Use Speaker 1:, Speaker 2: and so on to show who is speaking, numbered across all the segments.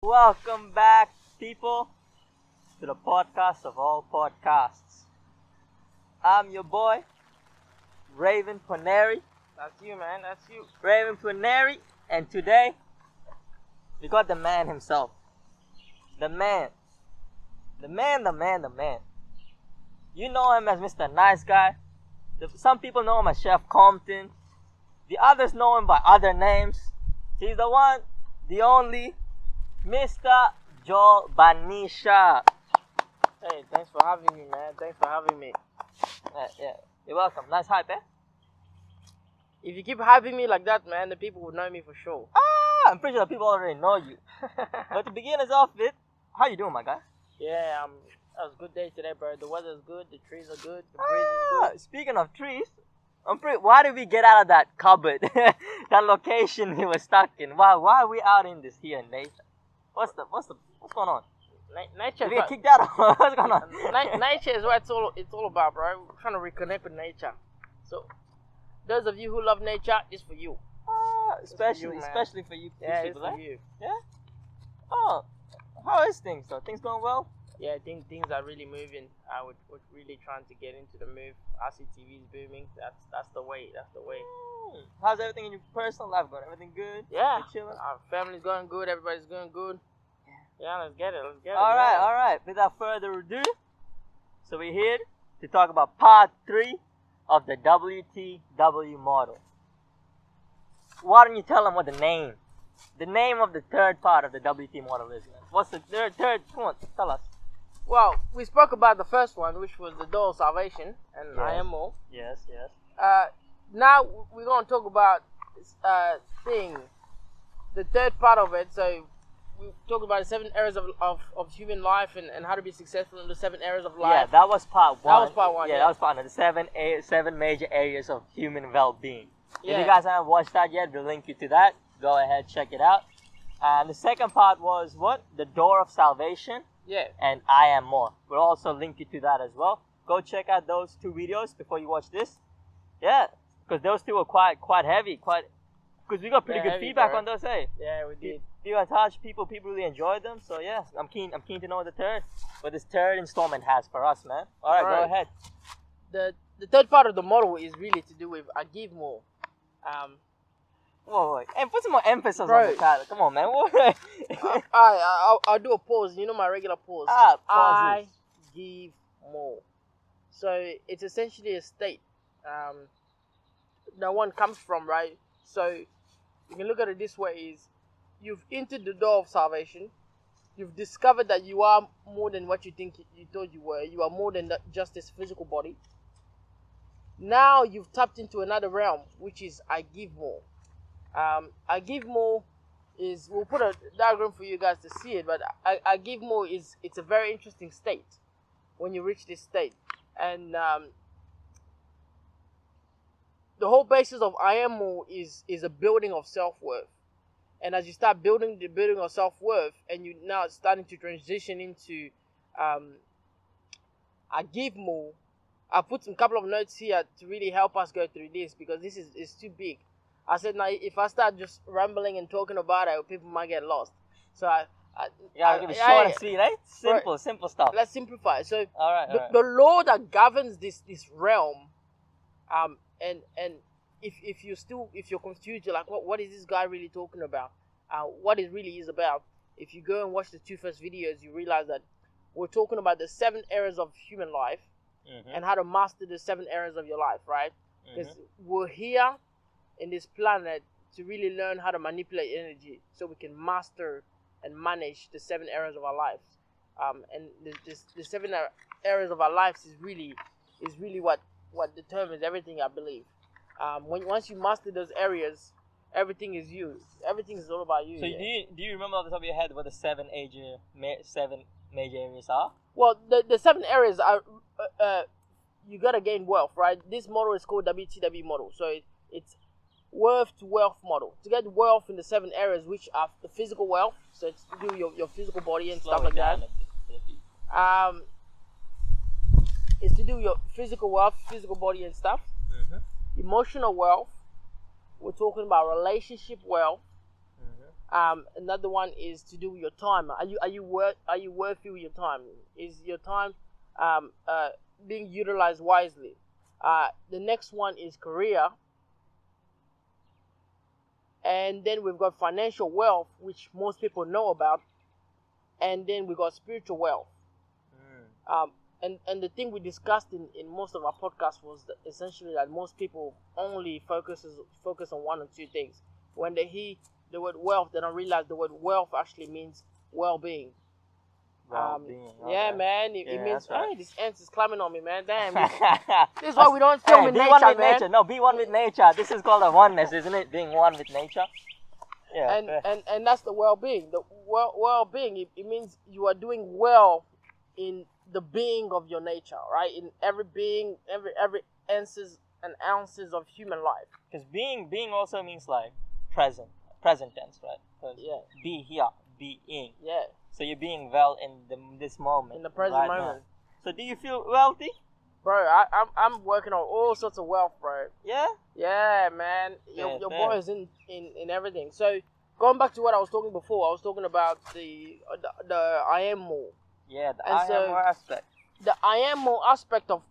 Speaker 1: Welcome back, people, to the podcast of all podcasts. I'm your boy, Raven Poneri.
Speaker 2: That's you, man. That's you.
Speaker 1: Raven Poneri, and today we got the man himself. The man. You know him as Mr. Nice Guy. Some people know him as Chef Compton. The others know him by other names. He's the one, the only, Mr. Joel Banisha.
Speaker 2: Hey, thanks for having me, man. Thanks for having me.
Speaker 1: Yeah. You're welcome. Nice hype, eh?
Speaker 2: If you keep hyping me like that, man, the people would know me for sure.
Speaker 1: I'm pretty sure people already know you. But to begin us off with, how you doing, my guy?
Speaker 2: Yeah, that was a good day today, bro. The weather's good, the trees are good, the breeze is good.
Speaker 1: Speaking of trees, why did we get out of that cupboard? That location we were stuck in. Why are we out in this here in nature? What's going on?
Speaker 2: Nature.
Speaker 1: Did we get kicked out? What's going on?
Speaker 2: Nature is what it's all about, bro. We're trying to reconnect with nature. So, those of you who love nature, it's for you.
Speaker 1: Especially for you.
Speaker 2: Yeah,
Speaker 1: people,
Speaker 2: it's for you.
Speaker 1: Yeah. Oh, how is things though? Things going well?
Speaker 2: Yeah, I think things are really moving. We're really trying to get into the move. RCTV is booming. That's the way.
Speaker 1: How's everything in your personal life going? Everything good?
Speaker 2: Yeah.
Speaker 1: You chilling?
Speaker 2: Our family's going good. Everybody's going good. Yeah, let's get it.
Speaker 1: All right. Without further ado, so we're here to talk about part 3 of the W.T.W model. Why don't you tell them what the name of the third part of the W.T model is, man? What's the third? Come on, tell us.
Speaker 2: Well, we spoke about the first one, which was the door of salvation, and
Speaker 1: Yes.
Speaker 2: I am more.
Speaker 1: Yes.
Speaker 2: Now we're going to talk about the third part of it. So we talked about the 7 areas of human life and how to be successful in the 7 areas of life.
Speaker 1: Yeah, that was part 1.
Speaker 2: That was part 1.
Speaker 1: Yeah, that was part 1. The 7 major areas of human well-being.
Speaker 2: Yeah.
Speaker 1: If you guys haven't watched that yet, we'll link you to that. Go ahead, check it out. And the second part was what? The door of salvation.
Speaker 2: Yeah.
Speaker 1: And I am more. We'll also link you to that as well. Go check out those 2 videos before you watch this. Yeah, because those 2 were quite heavy, because we got pretty good
Speaker 2: heavy,
Speaker 1: feedback
Speaker 2: bro.
Speaker 1: on those. Hey,
Speaker 2: Yeah, we did.
Speaker 1: people attached, people really enjoyed them. So yeah, I'm keen to know what this third installment has for us, man. All right, go ahead.
Speaker 2: The third part of the model is really to do with I give more.
Speaker 1: Whoa, and put some more emphasis
Speaker 2: Bro.
Speaker 1: on the title. Come on, man.
Speaker 2: I'll do a pause. You know my regular pause.
Speaker 1: Pauses.
Speaker 2: I give more. So it's essentially a state that one comes from, right? So you can look at it this way: is you've entered the door of salvation. You've discovered that you are more than what you think you thought you were. You are more than just this physical body. Now you've tapped into another realm, which is I give more. I give more is, we'll put a diagram for you guys to see it, but I give more it's a very interesting state when you reach this state. And the whole basis of I am more is a building of self-worth. And as you start building the building of self-worth, and you now starting to transition into I give more, I put a couple of notes here to really help us go through this, because this is too big. I said, now if I start just rambling and talking about it, people might get lost. So
Speaker 1: Yeah, give it short and sweet, right? Simple stuff.
Speaker 2: Let's simplify. So
Speaker 1: All right.
Speaker 2: the law that governs this realm, and if you're confused, you're like, what is this guy really talking about? What it really is about. If you go and watch the 2 first videos, you realize that we're talking about the 7 areas of human life, and how to master the 7 areas of your life, right? Because we're here in this planet to really learn how to manipulate energy, so we can master and manage the 7 areas of our lives. And the 7 areas of our lives is really what determines everything, I believe. Once you master those areas, everything is you. Everything is all about you.
Speaker 1: So do you remember off the top of your head what the 7 major areas are?
Speaker 2: Well, the 7 areas are you gotta gain wealth, right? This model is called W.T.W model. So it's worth to wealth model. To get wealth in the 7 areas, which are the physical wealth, so it's to do with your physical body and stuff like that. It's to do with your physical wealth, physical body and stuff. Emotional wealth. We're talking about relationship wealth. Another one is to do with your time. Are you worthy with your time? Is your time being utilized wisely? The next one is career, and then we've got financial wealth, which most people know about, and then we got spiritual wealth. And the thing we discussed in most of our podcasts was that essentially that most people only focus on one or two things. When they hear the word wealth, they don't realize the word wealth actually means well-being.
Speaker 1: Well-being.
Speaker 2: Yeah,
Speaker 1: Okay.
Speaker 2: man. It means,
Speaker 1: right.
Speaker 2: hey, this ant is climbing on me, man. Damn. This is why we don't film in
Speaker 1: be
Speaker 2: nature,
Speaker 1: one with
Speaker 2: man.
Speaker 1: nature. No, be one with nature. This is called a oneness, isn't it? Being one with nature. Yeah.
Speaker 2: And that's the well-being. The well-being. It means you are doing well in the being of your nature, right? In every being, every ounces of human life.
Speaker 1: Because being also means like present tense, right?
Speaker 2: Yeah.
Speaker 1: Be here, being.
Speaker 2: Yeah.
Speaker 1: So you're being well in this moment.
Speaker 2: In the present
Speaker 1: right
Speaker 2: moment.
Speaker 1: Now. So do you feel wealthy?
Speaker 2: Bro, I'm working on all sorts of wealth, bro.
Speaker 1: Yeah.
Speaker 2: Yeah, man. Your boy is in everything. So going back to what I was talking before, I was talking about the I am more.
Speaker 1: Yeah, the I am more aspect.
Speaker 2: The I am more aspect of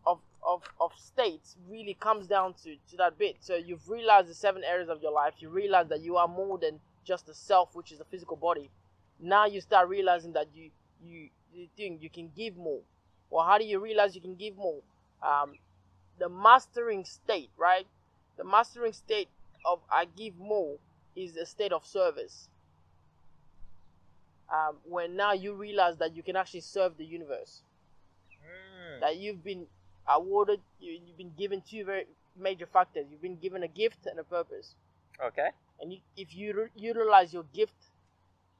Speaker 2: states really comes down to that bit. So you've realized the 7 areas of your life. You realize that you are more than just the self, which is the physical body. Now you start realizing that you think you can give more. Well, how do you realize you can give more? The mastering state, right? The mastering state of I give more is a state of service. When now you realize that you can actually serve the universe. That you've been awarded, you've been given 2 very major factors. You've been given a gift and a purpose.
Speaker 1: Okay.
Speaker 2: And if you utilize your gift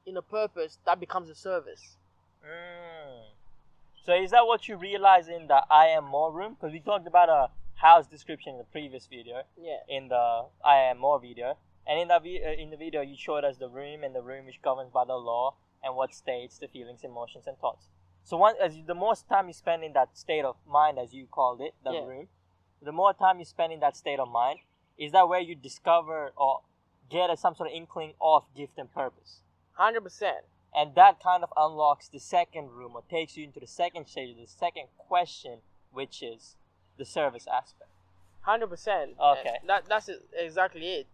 Speaker 2: in a purpose, that becomes a service.
Speaker 1: So is that what you realize in the I am more room? Because we talked about a house description in the previous video.
Speaker 2: Yeah.
Speaker 1: In the I am more video, and in the video you showed us the room, and the room is governed by the law and what states the feelings, emotions, and thoughts. So the more time you spend in that state of mind, as you called it, the room, the more time you spend in that state of mind, is that where you discover or get some sort of inkling of gift and purpose?
Speaker 2: 100%.
Speaker 1: And that kind of unlocks the second room, or takes you into the second stage, the second question, which is the service aspect.
Speaker 2: 100%.
Speaker 1: Okay.
Speaker 2: That's exactly it.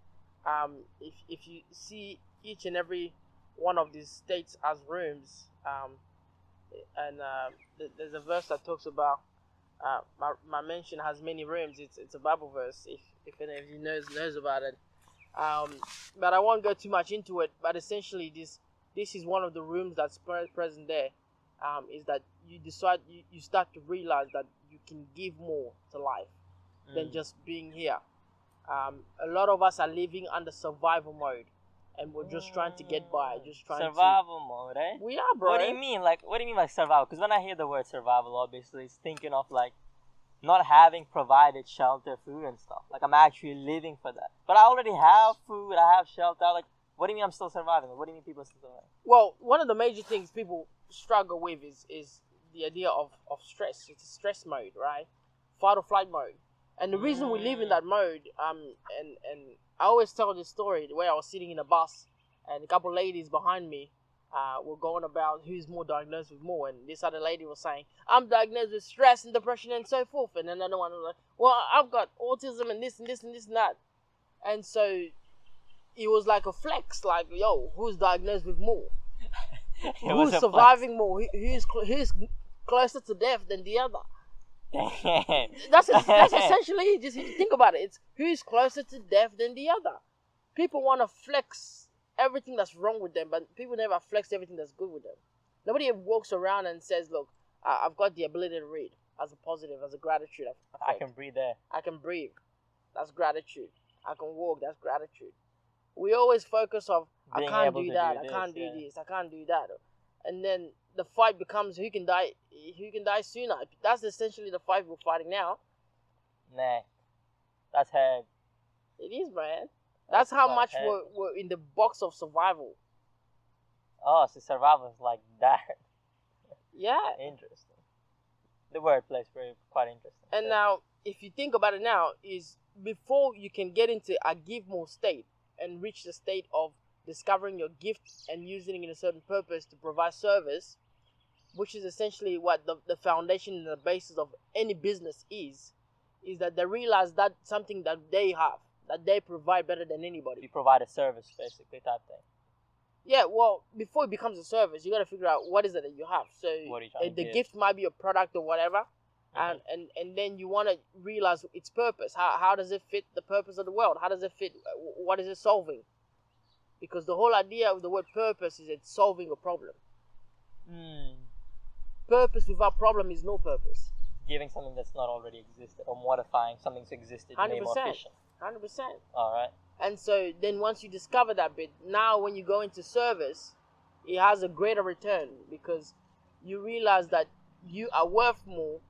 Speaker 2: If you see each and every one of these states as rooms, there's a verse that talks about my mansion has many rooms. It's a Bible verse. If any of you knows about it, but I won't go too much into it. But essentially, this is one of the rooms that's present there. Is that you start to realize that you can give more to life than just being here. A lot of us are living under survival mode, and we're just trying to get by,
Speaker 1: survival mode, eh?
Speaker 2: We are, bro.
Speaker 1: What do you mean by survival? Because when I hear the word survival, obviously it's thinking of like not having provided shelter, food, and stuff. Like I'm actually living for that, but I already have food, I have shelter. Like, what do you mean I'm still surviving? What do you mean people are still surviving?
Speaker 2: Well, one of the major things people struggle with is the idea of stress. It's a stress mode, right? Fight or flight mode. And the reason we live in that mode, and I always tell this story, the way I was sitting in a bus and a couple of ladies behind me were going about who's more diagnosed with more, and this other lady was saying, I'm diagnosed with stress and depression and so forth, and another one was like, well, I've got autism and this and this and this and that. And so it was like a flex, like, yo, who's diagnosed with more? Who's surviving more? Who's closer to death than the other? That's essentially it. Just think about it. It's who's closer to death than the other. People want to flex everything that's wrong with them, but people never flex everything that's good with them. Nobody walks around and says, look, I've got the ability to read as a positive, as a gratitude effect.
Speaker 1: I can breathe there.
Speaker 2: I can breathe. That's gratitude. I can walk. That's gratitude. We always focus on, I can't do that, I can't do this, I can't do that. And then the fight becomes who can die sooner. That's essentially the fight we're fighting now.
Speaker 1: Nah. That's head.
Speaker 2: It is, man. That's how much we're in the box of survival.
Speaker 1: Oh, so survival is like that.
Speaker 2: Yeah.
Speaker 1: Interesting. The wordplay is quite interesting.
Speaker 2: And now, if you think about it now, is before you can get into a give more state and reach the state of discovering your gift and using it in a certain purpose to provide service, which is essentially what the foundation and the basis of any business is that they realize that something that they have, that they provide better than anybody.
Speaker 1: You provide a service, basically, type thing.
Speaker 2: Yeah, well, before it becomes a service, you got to figure out what is it that you have. So
Speaker 1: What are you trying to
Speaker 2: the
Speaker 1: give?
Speaker 2: gift might be a product or whatever, and then you want to realize its purpose. How does it fit the purpose of the world? How does it fit? What is it solving? Because the whole idea of the word purpose is it's solving a problem. Purpose without problem is no purpose.
Speaker 1: Giving something that's not already existed, or modifying something that's existed to make it more efficient.
Speaker 2: 100%.
Speaker 1: All right.
Speaker 2: And so then once you discover that bit, now when you go into service, it has a greater return because you realize that you are worth more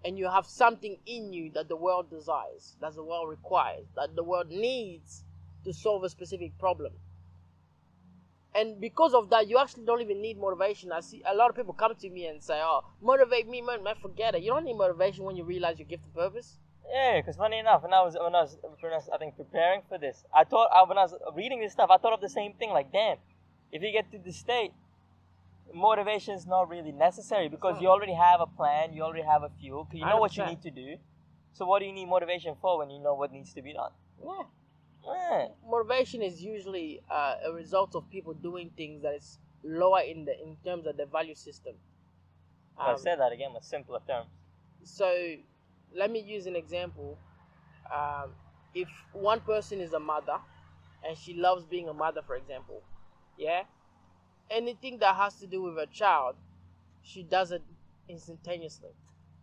Speaker 2: and you have something in you that the world desires, that the world requires, that the world needs to solve a specific problem. And because of that, you actually don't even need motivation. I see a lot of people come to me and say, oh, motivate me, man, forget it. You don't need motivation when you realize your gift and purpose.
Speaker 1: Yeah, because funny enough, when I was I think preparing for this, when I was reading this stuff, I thought of the same thing. Like, damn, if you get to this state, motivation is not really necessary because you already have a plan, you already have a fuel, because you know
Speaker 2: 100%.
Speaker 1: what you need to do. So what do you need motivation for when you know what needs to be done?
Speaker 2: Yeah.
Speaker 1: Yeah.
Speaker 2: Motivation is usually a result of people doing things that is lower in terms of the value system.
Speaker 1: I'll say that again with simpler terms.
Speaker 2: So let me use an example. If one person is a mother and she loves being a mother, for example, yeah, anything that has to do with her child, she does it instantaneously.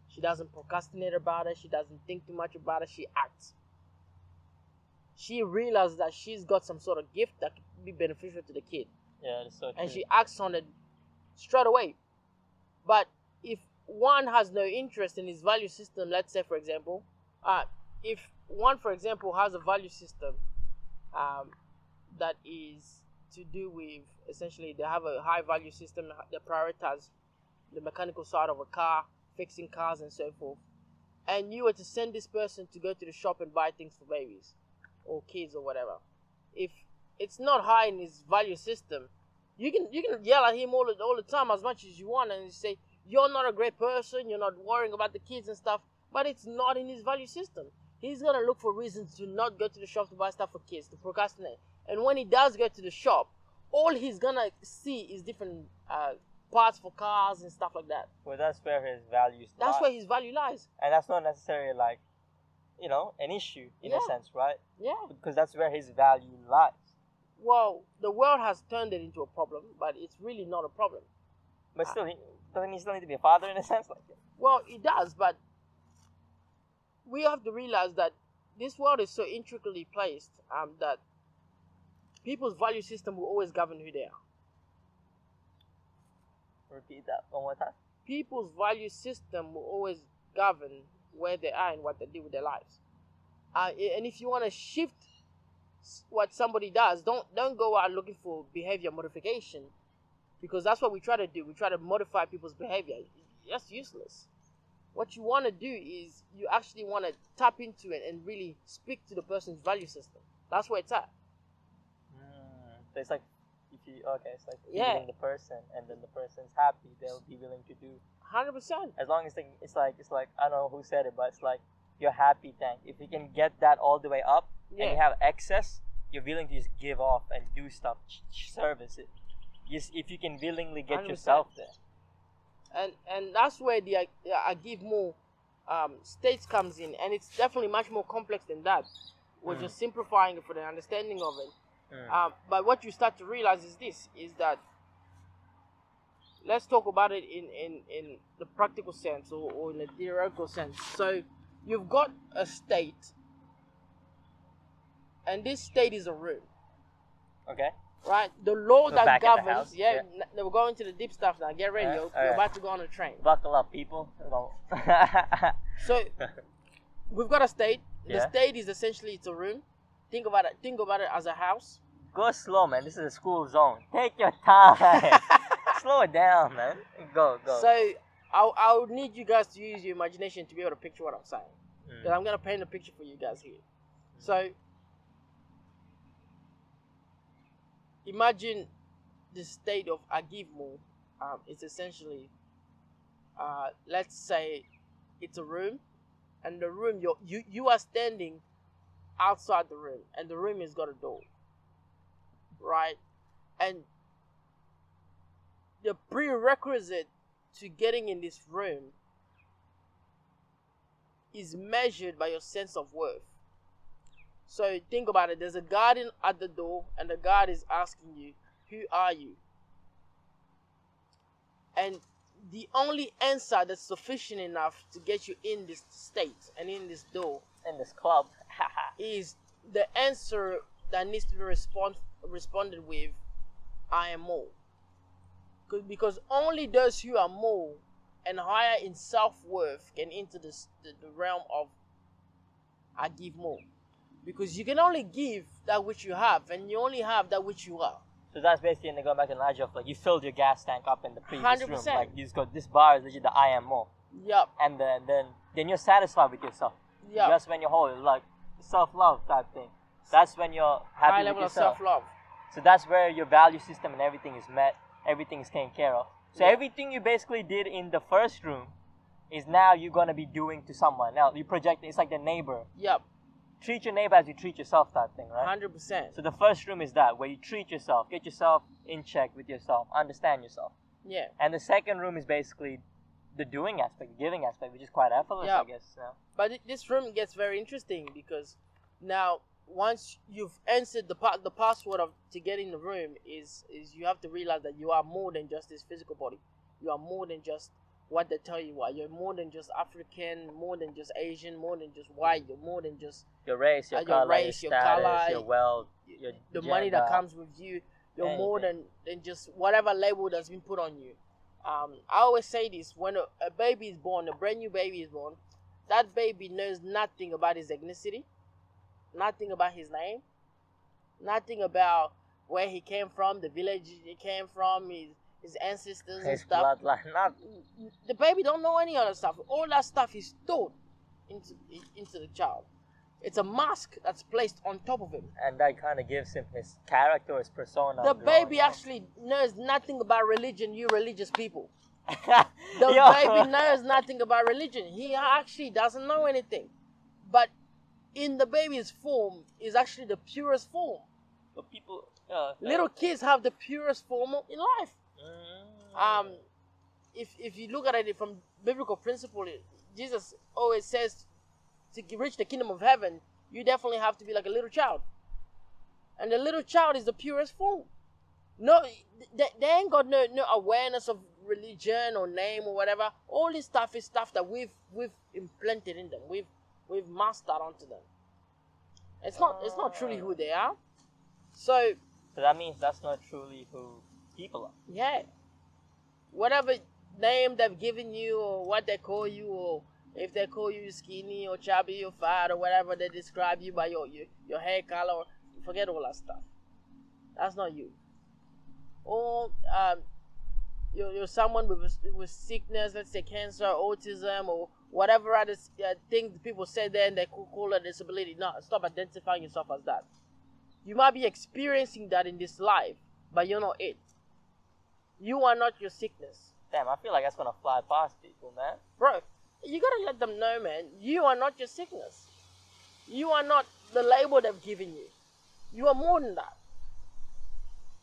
Speaker 2: She doesn't procrastinate about it. She doesn't think too much about it. She acts. She realizes that she's got some sort of gift that could be beneficial to the kid.
Speaker 1: Yeah, that's so true.
Speaker 2: And she acts on it straight away. But if one has no interest in his value system, let's say, for example, if one, for example, has a value system that is to do with, essentially, they have a high value system, they prioritize the mechanical side of a car, fixing cars and so forth, and you were to send this person to go to the shop and buy things for babies or kids or whatever, if it's not high in his value system, you can yell at him all the time as much as you want and say you're not a great person, you're not worrying about the kids and stuff, but it's not in his value system. He's gonna look for reasons to not go to the shop to buy stuff for kids, to procrastinate. And when he does go to the shop, all he's gonna see is different parts for cars and stuff like that.
Speaker 1: Well, that's where his values lie.
Speaker 2: That's where his value lies.
Speaker 1: And that's not necessarily like, an issue in a sense, right?
Speaker 2: Yeah.
Speaker 1: Because that's where his value lies.
Speaker 2: Well, the world has turned it into a problem, but it's really not a problem.
Speaker 1: But still, doesn't he still need to be a father in a sense? Like that?
Speaker 2: Well, it does, but we have to realize that this world is so intricately placed that people's value system will always govern who they are.
Speaker 1: Repeat that one more time.
Speaker 2: People's value system will always govern where they are and what they do with their lives. And if you want to shift what somebody does, don't go out looking for behavior modification, because that's what we try to do. We try to modify people's behavior. That's useless. What you want to do is you actually want to tap into it and really speak to the person's value system. That's where it's at.
Speaker 1: So it's like it's like feeding the person, and then the person's happy, they'll be willing to do
Speaker 2: 100%.
Speaker 1: as long as it's like I don't know who said it, but it's like your happy tank. If you can get that all the way up and you have excess, you're willing to just give off and do stuff, service it. Just if you can willingly get
Speaker 2: 100%.
Speaker 1: yourself there.
Speaker 2: And that's where the I give more states comes in, and it's definitely much more complex than that. We're just simplifying it for the understanding of it. But what you start to realize is that let's talk about it in the practical sense or in a theoretical sense. So you've got a state, and this state is a room.
Speaker 1: Okay.
Speaker 2: Right? The law that governs, we're going to the deep stuff now. Get ready, you're about to go on a train.
Speaker 1: Buckle up, people.
Speaker 2: So we've got a state. The state is essentially, it's a room. Think about it as a house.
Speaker 1: Go slow, man. This is a school zone. Take your time. Slow it down, man. Go.
Speaker 2: So I would need you guys to use your imagination to be able to picture what I'm saying. Because I'm going to paint a picture for you guys here. So imagine the state of Agivmo. It's essentially, let's say, it's a room, and the room you are standing outside the room, and the room has got a door, right? And the prerequisite to getting in this room is measured by your sense of worth. So think about it. There's a guardian at the door, and the guard is asking you, who are you? And the only answer that's sufficient enough to get you in this state and in this door,
Speaker 1: in this club,
Speaker 2: is the answer that needs to be responded with, I am more. Because only those who are more and higher in self-worth can enter the realm of I give more. Because you can only give that which you have, and you only have that which you are.
Speaker 1: So that's basically, and going back to the analogy of, like, you filled your gas tank up in the previous
Speaker 2: 100%.
Speaker 1: room. Like, you just got, this bar is legit the I am more.
Speaker 2: Yep.
Speaker 1: And then you're satisfied with yourself.
Speaker 2: Yep.
Speaker 1: That's when you're whole, like, self-love type thing. That's when you're happy
Speaker 2: High
Speaker 1: with
Speaker 2: level
Speaker 1: yourself.
Speaker 2: of self-love.
Speaker 1: So that's where your value system and everything is met. Everything is taken care of. So
Speaker 2: Yeah.
Speaker 1: everything you basically did in the first room is now you're going to be doing to someone. Now, you project it. It's like the neighbor.
Speaker 2: Yep.
Speaker 1: Treat your neighbor as you treat yourself type thing, right?
Speaker 2: 100%.
Speaker 1: So the first room is that, where you treat yourself, get yourself in check with yourself, understand yourself.
Speaker 2: Yeah.
Speaker 1: And the second room is basically the doing aspect, the giving aspect, which is quite effortless,
Speaker 2: Yeah.
Speaker 1: I guess. Yeah.
Speaker 2: But this room gets very interesting because now once you've answered the password to get in the room is you have to realize that you are more than just this physical body. You are more than just what they tell you are. You're more than just African, more than just Asian, more than just white. You're more than just
Speaker 1: your race, your color, your status, your wealth, your
Speaker 2: the
Speaker 1: gender.
Speaker 2: money that comes with you. You're more than just whatever label that's been put on you. I always say this: when a baby is born, a brand new baby is born, that baby knows nothing about his ethnicity, nothing about his name, nothing about where he came from, the village he came from, his ancestors and
Speaker 1: his
Speaker 2: stuff.
Speaker 1: bloodline. Not
Speaker 2: The baby don't know any other stuff. All that stuff is taught into the child. It's a mask that's placed on top of him.
Speaker 1: and that kind of gives him his character, his persona.
Speaker 2: The
Speaker 1: growing
Speaker 2: baby
Speaker 1: up.
Speaker 2: actually knows nothing about religion, you religious people.
Speaker 1: Yo.
Speaker 2: The baby knows nothing about religion. He actually doesn't know anything. But in the baby's form is actually the purest form.
Speaker 1: But people,
Speaker 2: Little kids have the purest form in life. If you look at it from biblical principle, Jesus always says to reach the kingdom of heaven, you definitely have to be like a little child. And the little child is the purest form. No, they ain't got no awareness of religion or name or whatever. All this stuff is stuff that we've implanted in them. We've mastered onto them. It's not truly who they are. So
Speaker 1: that means that's not truly who people are.
Speaker 2: yeah, whatever name they've given you or what they call you, or if they call you skinny or chubby or fat or whatever they describe you by your hair color, forget all that stuff. That's not you. Or you're someone with sickness, let's say cancer, autism, or whatever other things people say there and they call a disability. No, stop identifying yourself as that. You might be experiencing that in this life, but you're not it. You are not your sickness.
Speaker 1: Damn, I feel like that's gonna fly past people, man.
Speaker 2: Bro, you gotta let them know, man, you are not your sickness. You are not the label they've given you. You are more than that.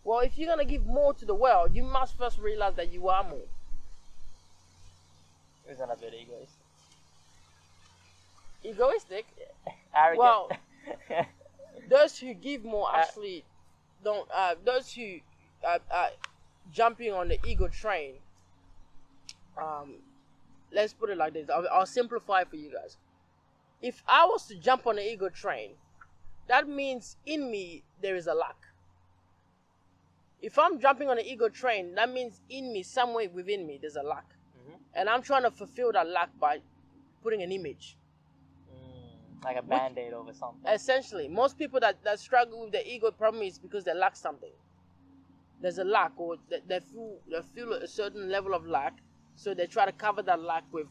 Speaker 2: Well, if you're gonna give more to the world, you must first realize that you are more.
Speaker 1: Isn't a bit egoist?
Speaker 2: Egoistic?
Speaker 1: Arrogant.
Speaker 2: Well, those who give more actually don't. Those who jumping on the ego train. Let's put it like this. I'll simplify for you guys. If I was to jump on the ego train, that means in me there is a lack. If I'm jumping on the ego train, that means in me, somewhere within me, there's a lack. Mm-hmm. And I'm trying to fulfill that lack by putting an image.
Speaker 1: Like a band-aid over something.
Speaker 2: Essentially, most people that struggle with the ego problem is because they lack something. There's a lack, or they feel a certain level of lack, so they try to cover that lack with,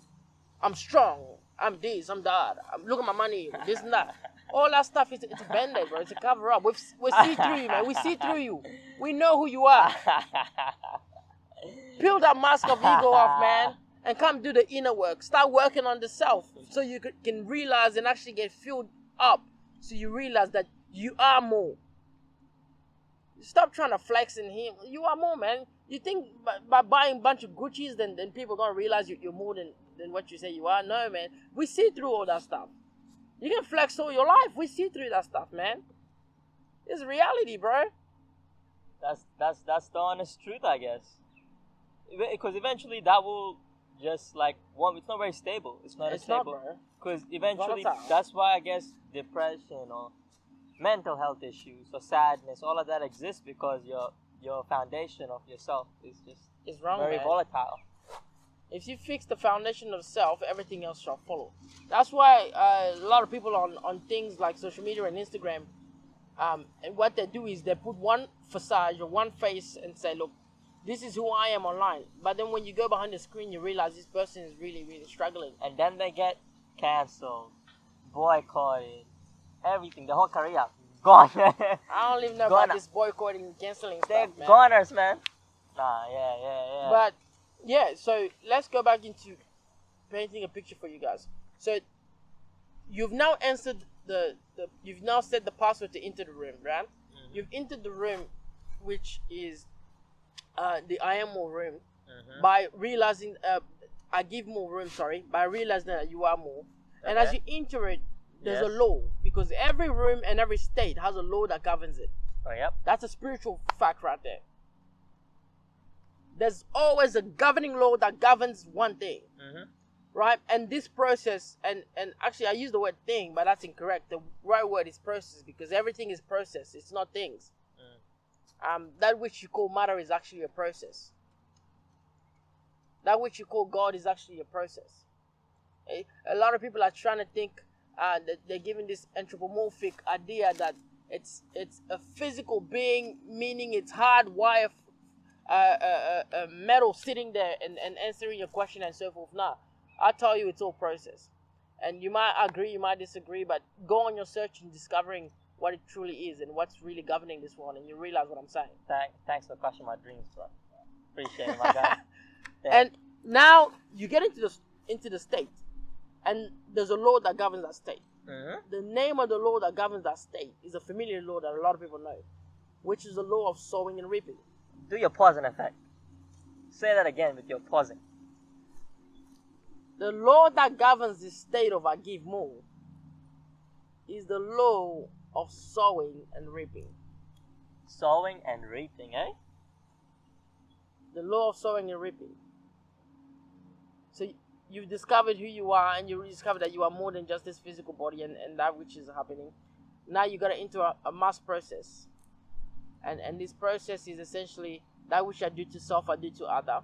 Speaker 2: I'm strong, I'm this, I'm that, look at my money, this and that. All that stuff is it's a band-aid, bro. It's a cover-up. We see through you, man. We see through you. We know who you are. Peel that mask of ego off, man, and come do the inner work. Start working on the self so you can realize and actually get filled up. So you realize that you are more. Stop trying to flex in him. You are more, man. You think by buying a bunch of Gucci's, then people gonna realize you're more than what you say you are? No, man. We see through all that stuff. You can flex all your life. We see through that stuff, man. It's reality, bro.
Speaker 1: That's the honest truth, I guess. Because eventually that will just like it's not very stable. It's not stable. Because eventually that's why I guess depression or mental health issues or sadness, all of that exists because your foundation of yourself is just
Speaker 2: wrong,
Speaker 1: very volatile.
Speaker 2: If you fix the foundation of self, everything else shall follow. That's why a lot of people on things like social media and Instagram, and what they do is they put one facade or one face and say, look, this is who I am online. But then when you go behind the screen, you realize this person is really, really struggling.
Speaker 1: And then they get cancelled, boycotted, everything, the whole career gone.
Speaker 2: I don't even know about this boycotting and cancelling stuff,
Speaker 1: They're goners, man. Nah, yeah.
Speaker 2: But yeah, so let's go back into painting a picture for you guys. So you've now answered you've now set the password to enter the room, right? Mm-hmm. You've entered the room, which is the I am more room, by realizing I give more room, by realizing that you are more. Okay. And as you enter it, there's a law, because every room and every state has a law that governs it.
Speaker 1: Oh, yep.
Speaker 2: That's a spiritual fact right there. There's always a governing law that governs one thing, right? And this process, and actually I use the word thing, but that's incorrect. The right word is process, because everything is process. It's not things. That which you call matter is actually a process. That which you call God is actually a process. Okay? A lot of people are trying to think that they're given this anthropomorphic idea that it's a physical being, meaning it's hardwired metal sitting there and answering your question and so forth. Nah, I tell you, it's all process. And you might agree, you might disagree, but go on your search and discovering what it truly is and what's really governing this one, and you realize what I'm saying.
Speaker 1: Thanks for crushing my dreams, bro. Appreciate it, my guy.
Speaker 2: And now you get into the state, and there's a law that governs that state. The name of the law that governs that state is a familiar law that a lot of people know, which is the law of sowing and reaping.
Speaker 1: Do your pausing effect. Say that again with your pausing.
Speaker 2: The law that governs the state of I give more is the law of sowing and reaping.
Speaker 1: Sowing and reaping, eh?
Speaker 2: The law of sowing and reaping. So you've discovered who you are, and you discovered that you are more than just this physical body and that which is happening. Now you got to enter a mass process. And this process is essentially that which I do to self, I do to other.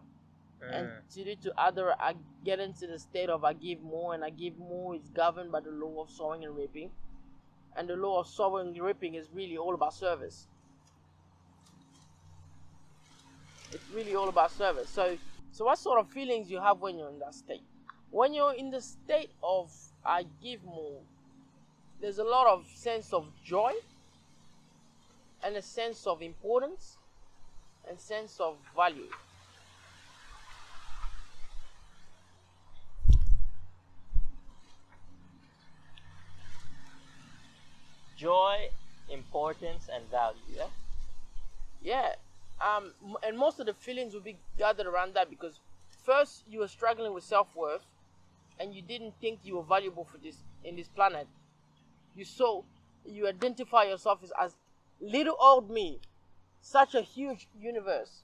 Speaker 2: And to do to other, I get into the state of I give more, and I give more is governed by the law of sowing and reaping. And the law of sowing and reaping is really all about service. It's really all about service. So what sort of feelings you have when you're in that state? When you're in the state of I give more, there's a lot of sense of joy, and a sense of importance, and sense of value.
Speaker 1: Joy, importance, and value, yeah?
Speaker 2: Yeah. And most of the feelings will be gathered around that, because first you were struggling with self-worth, and you didn't think you were valuable for this in this planet. You identify yourself as little old me, such a huge universe.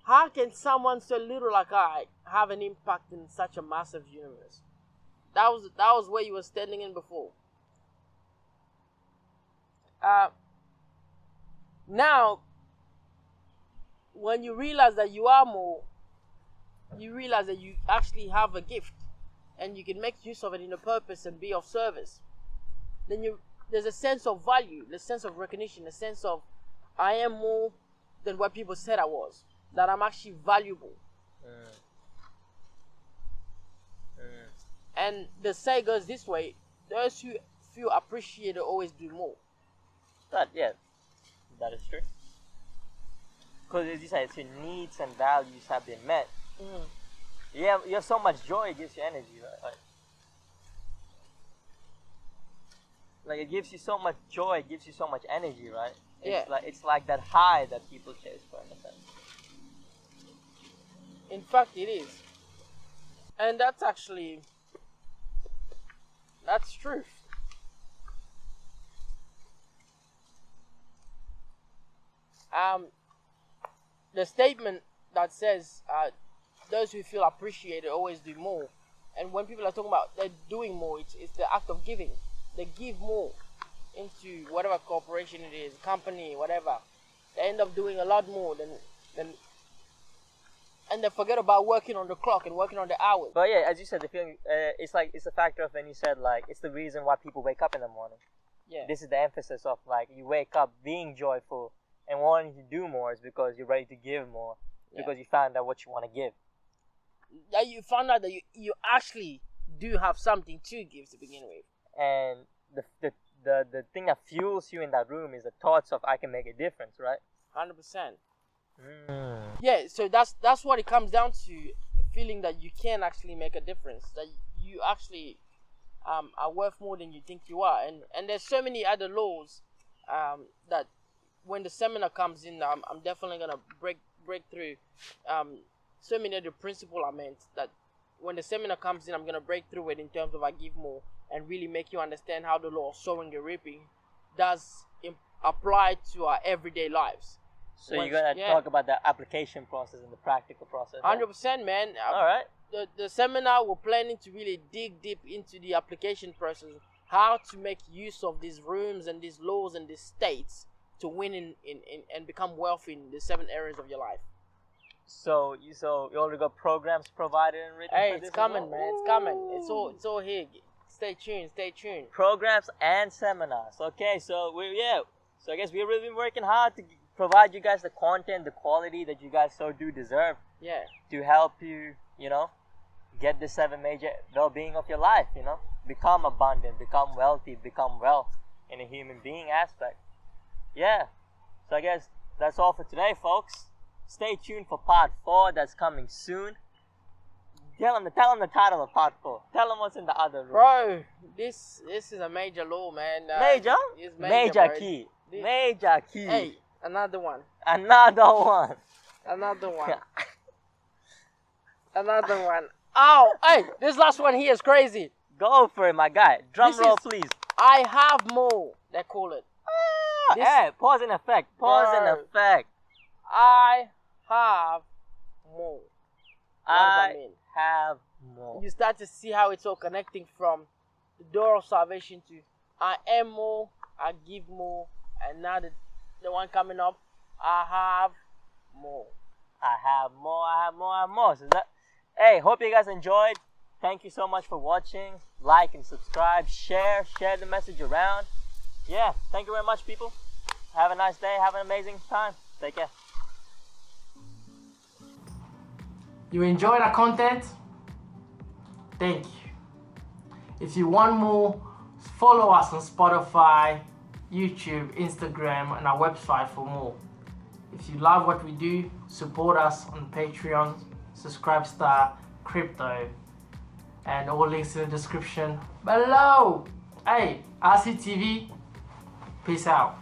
Speaker 2: How can someone so little like I have an impact in such a massive universe? That was where you were standing in before. Now, when you realize that you are more, you realize that you actually have a gift, and you can make use of it in a purpose and be of service. Then there's a sense of value, a sense of recognition, a sense of I am more than what people said I was, that I'm actually valuable. And the say goes this way: those who feel appreciated always do more.
Speaker 1: That is true. Because as you said, your needs and values have been met. You have so much joy, it gives you energy, right? Like it gives you so much joy, it gives you so much energy, right? It's like that high that people chase for, in a sense.
Speaker 2: In fact, it is. And that's truth. The statement that says those who feel appreciated always do more, and when people are talking about they're doing more, it's the act of giving. They give more into whatever corporation it is, company, whatever. They end up doing a lot more than and they forget about working on the clock and working on the hours.
Speaker 1: But yeah, as you said, the feeling it's a factor of when you said like it's the reason why people wake up in the morning.
Speaker 2: Yeah.
Speaker 1: This is the emphasis of like you wake up being joyful and wanting to do more is because you're ready to give more. Because you found out what you want to give.
Speaker 2: Yeah, you found out that you actually do have something to give to begin with.
Speaker 1: And the thing that fuels you in that room is the thoughts of I can make a difference, right?
Speaker 2: 100%. Yeah, so that's what it comes down to, feeling that you can actually make a difference, that you actually are worth more than you think you are, and there's so many other laws that when the seminar comes in, I'm definitely gonna break through so many of the principles I meant, that when the seminar comes in, I'm gonna break through it in terms of I give more and really make you understand how the law of sowing and reaping does apply to our everyday lives.
Speaker 1: So you're gonna talk about the application process and the practical process.
Speaker 2: 100%, man.
Speaker 1: All right.
Speaker 2: The seminar, we're planning to really dig deep into the application process, how to make use of these rooms and these laws and these states to win in and become wealthy in the 7 areas of your life.
Speaker 1: So you already got programs provided and written.
Speaker 2: Hey,
Speaker 1: for
Speaker 2: it's
Speaker 1: this
Speaker 2: coming,
Speaker 1: as well?
Speaker 2: man. It's coming. It's all here. Stay tuned.
Speaker 1: Programs and seminars. Okay, so I guess we've really been working hard to provide you guys the content, the quality that you guys so do deserve.
Speaker 2: Yeah.
Speaker 1: To help you, get the 7 major well-being of your life. Become abundant, become wealthy, become well in a human being aspect. Yeah. So I guess that's all for today, folks. Stay tuned for part 4 that's coming soon. Tell them the title of part 4. Tell them what's in the other room.
Speaker 2: Bro, this is a major law, man.
Speaker 1: Major?
Speaker 2: It's
Speaker 1: Major
Speaker 2: bro.
Speaker 1: key. Major key.
Speaker 2: Hey, another one.
Speaker 1: Another one.
Speaker 2: Another one. Oh, hey, this last one here is crazy.
Speaker 1: Go for it, my guy. Drum roll, please.
Speaker 2: I have more, they call it.
Speaker 1: Hey, pause in effect.
Speaker 2: I have more. What does that mean?
Speaker 1: Have more.
Speaker 2: You start to see how it's all connecting from the door of salvation to I am more, I give more, and now the one coming up, I have more.
Speaker 1: I have more. So hey, hope you guys enjoyed. Thank you so much for watching. Like and subscribe. Share the message around. Yeah, thank you very much, people. Have a nice day. Have an amazing time. Take care.
Speaker 2: You enjoyed our content? Thank you. If you want more, follow us on Spotify, YouTube, Instagram, and our website for more. If you love what we do, support us on Patreon, Subscribestar, Crypto, and all links in the description below. Hey, RCTV, peace out.